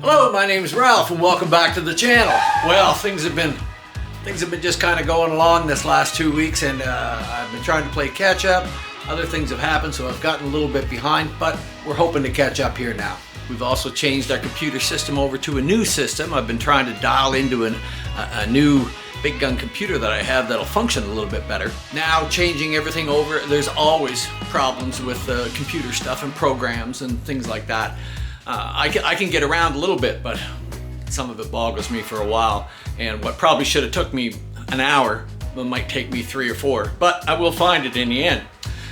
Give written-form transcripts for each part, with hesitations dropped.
Hello, my name is Ralph and welcome back to the channel. Well, things have been just kind of going along this last 2 weeks, and I've been trying to play catch up. Other things have happened, so I've gotten a little bit behind, but we're hoping to catch up here now. We've also changed our computer system over to a new system. I've been trying to dial into a new big gun computer that I have that'll function a little bit better. Now changing everything over, there's always problems with computer stuff and programs and things like that. I can get around a little bit, but some of it boggles me for a while. And what probably should have took me an hour, it might take me 3 or 4, but I will find it in the end.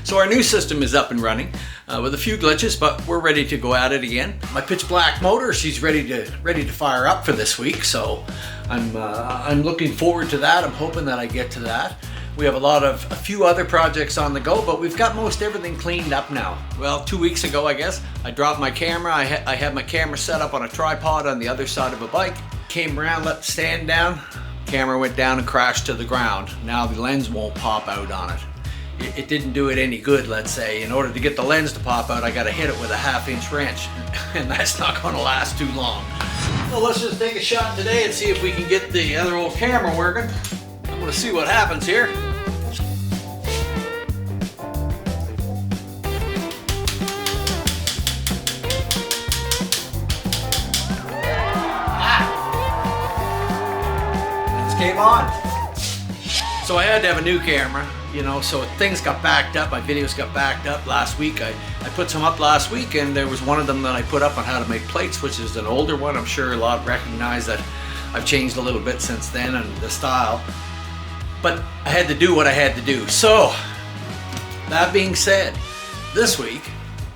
So our new system is up and running with a few glitches, but we're ready to go at it again. My pitch black motor, she's ready to fire up for this week, so I'm looking forward to that. I'm hoping that I get to that. We have a few other projects on the go, but we've got most everything cleaned up now. Well, 2 weeks ago, I guess, I dropped my camera. I had my camera set up on a tripod on the other side of a bike. Came around, let the stand down. Camera went down and crashed to the ground. Now the lens won't pop out on it. It didn't do it any good, let's say. In order to get the lens to pop out, I gotta hit it with a 1/2-inch wrench, and that's not gonna last too long. Well, let's just take a shot today and see if we can get the other old camera working. I'm gonna see what happens here. Came on. So I had to have a new camera, you know, so things got backed up, my videos got backed up last week. I put some up last week, and there was one of them that I put up on how to make plates, which is an older one. I'm sure a lot recognize that I've changed a little bit since then and the style, but I had to do what I had to do. So that being said, this week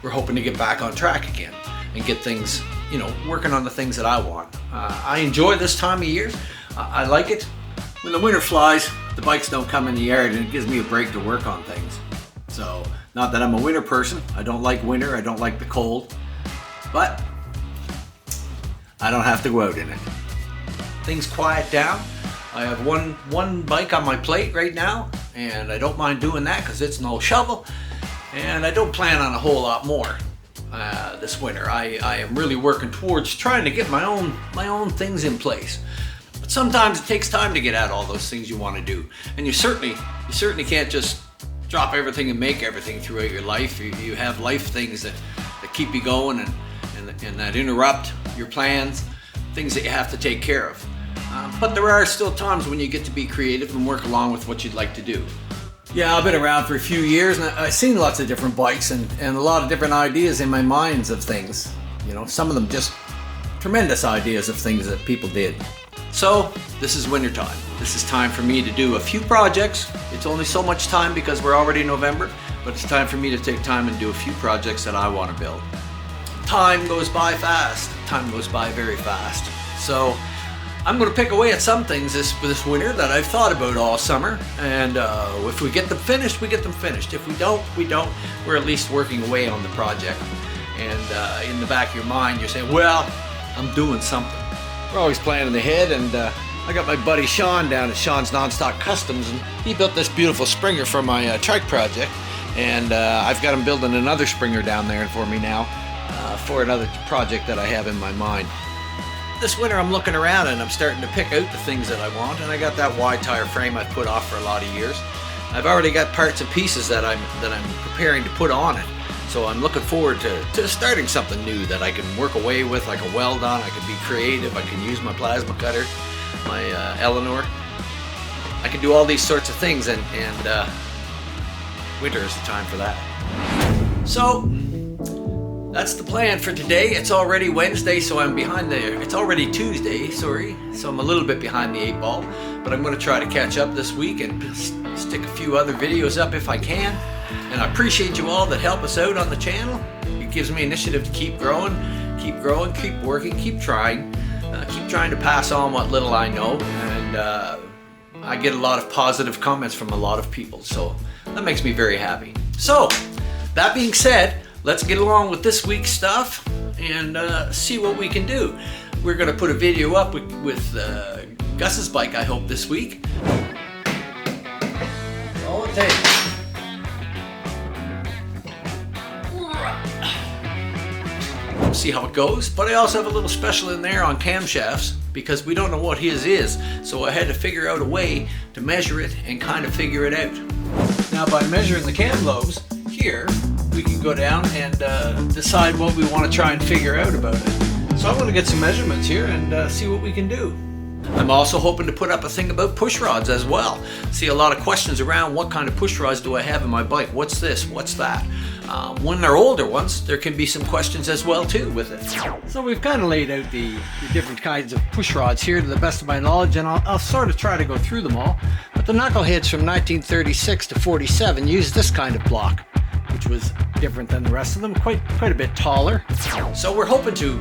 we're hoping to get back on track again and get things, you know, working on the things that I want. I enjoy this time of year. I like it. When the winter flies, the bikes don't come in the yard, and it gives me a break to work on things. So, not that I'm a winter person. I don't like winter. I don't like the cold. But I don't have to go out in it. Things quiet down. I have one bike on my plate right now, and I don't mind doing that because it's no shovel. And I don't plan on a whole lot more this winter. I am really working towards trying to get my own things in place. But sometimes it takes time to get at all those things you want to do, and you certainly can't just drop everything and make everything throughout your life. You have life things that keep you going and that interrupt your plans, things that you have to take care of. But there are still times when you get to be creative and work along with what you'd like to do. Yeah, I've been around for a few years, and I've seen lots of different bikes and a lot of different ideas in my minds of things. You know, some of them just tremendous ideas of things that people did. So this is winter time. This is time for me to do a few projects. It's only so much time because we're already in November, but it's time for me to take time and do a few projects that I want to build. Time goes by fast. Time goes by very fast. So I'm going to pick away at some things this winter that I've thought about all summer, and if we get them finished, we get them finished. If we don't, we don't. We're at least working away on the project. And in the back of your mind, you're saying, well, I'm doing something. We're always planning ahead, and I got my buddy Sean down at Sean's Nonstock Customs, and he built this beautiful Springer for my trike project, and I've got him building another Springer down there for me now for another project that I have in my mind. This winter I'm looking around and I'm starting to pick out the things that I want, and I got that wide tire frame I've put off for a lot of years. I've already got parts and pieces that I'm preparing to put on it. So I'm looking forward to starting something new that I can work away with. I can weld on, I can be creative, I can use my plasma cutter, my Eleanor. I can do all these sorts of things, and winter is the time for that. So that's the plan for today. It's already Wednesday, so I'm behind it's already Tuesday, sorry. So I'm a little bit behind the 8 ball, but I'm going to try to catch up this week and stick a few other videos up if I can. And I appreciate you all that help us out on the channel. It gives me initiative to keep growing, keep working, keep trying to pass on what little I know. And I get a lot of positive comments from a lot of people, so that makes me very happy. So that being said, let's get along with this week's stuff and see what we can do. We're going to put a video up with Gus's bike, I hope, this week. That's all it takes. see how it goes. But I also have a little special in there on camshafts because we don't know what his is. So I had to figure out a way to measure it and kind of figure it out. Now by measuring the cam lobes here, we can go down and decide what we want to try and figure out about it. So I'm going to get some measurements here and see what we can do. I'm also hoping to put up a thing about push rods as well. See a lot of questions around what kind of push rods do I have in my bike? What's this? What's that? When they're older ones, there can be some questions as well too with it. So we've kind of laid out the different kinds of push rods here to the best of my knowledge, and I'll sort of try to go through them all. But the knuckleheads from 1936 to 47 used this kind of block, which was different than the rest of them, quite a bit taller. So we're hoping to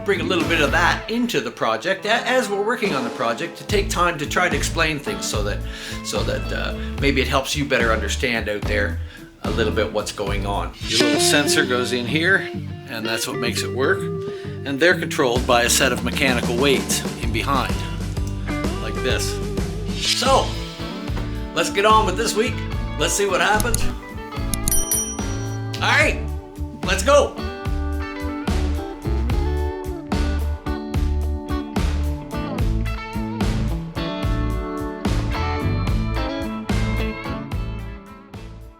bring a little bit of that into the project as we're working on the project, to take time to try to explain things so that maybe it helps you better understand out there a little bit what's going on. Your little sensor goes in here, and that's what makes it work. And they're controlled by a set of mechanical weights in behind, like this. So, let's get on with this week. Let's see what happens. All right, let's go.